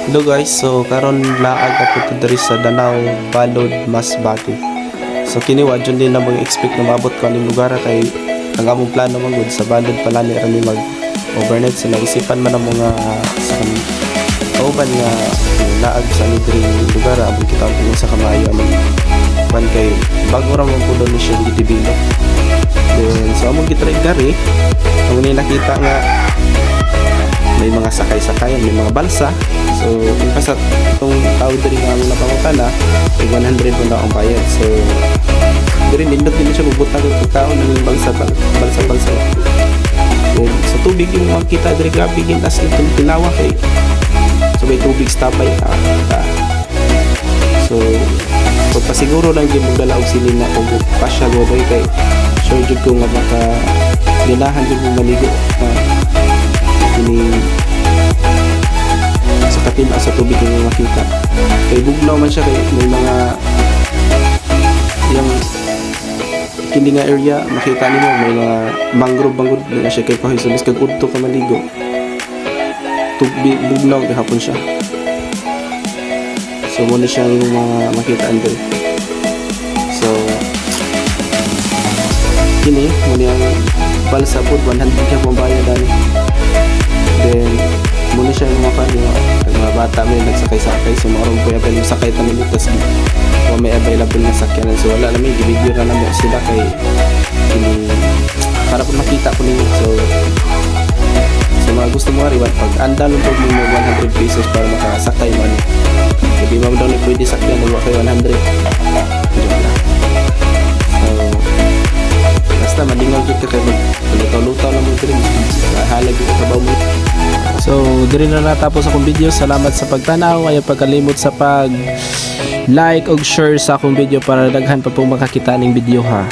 Hello guys, so karon laag ako to diri sa Danau Balod Masbate. So kini wa jud din na mga expect na maabot ko aning lugar kay ang among plano magud sa Balod palani rami mag overnight sa naisipan man ang mga sa kauban nga laag sa diri lugar abot kita og sa kamayo aning man kay bago ra man pud ni siya gidibilo. Then so among gitry gari ang nakita nga may mga sakay-sakay, may mga balsa. So, kung kasat itong tao diri nga among napangutana, 100 mo na ang bayad. So, diri nindot din siya bubutang ng pagkaon ng balsa. So, sa tubig yung makita diri grabe gintas itong tinawa kay so may tubig stapay so pagpasiguro lang yung magdala og silin na kung pasya godoy kay sure jud ko nga baka ginahan jud mo maligo ini sa katima sa tubig yung makita kay bugnaw man siya kay may mga yung kini nga area makita nimo may mga mangrove na siya kay kahit sa kag udto ka maligo tubig bugnaw gihapon siya so mo na siya yung mga makita under so kini mo niyang balsa pod 100 ka pang bayad ani. Then muna siya yung mga bata may nagsakay-sakay so maroon po yung sakay tamin dito tas may available na sakyanan so wala namin gibigyo na naman sila kay para po makita po ninyo so mga gusto mo rin pag andalong po mo 100 pesos para makasakay man hindi mo daw na pwede sakyan na kayo 100 so basta madingaw dito ka kayo lutaw-lutaw lang mo dito halag yung kabaw mo. So, diri na natapos akong video. Salamat sa pagtanaw. Ayaw pagkalimot sa pag like o share sa akong video para daghan pa pong makakita ng video ha.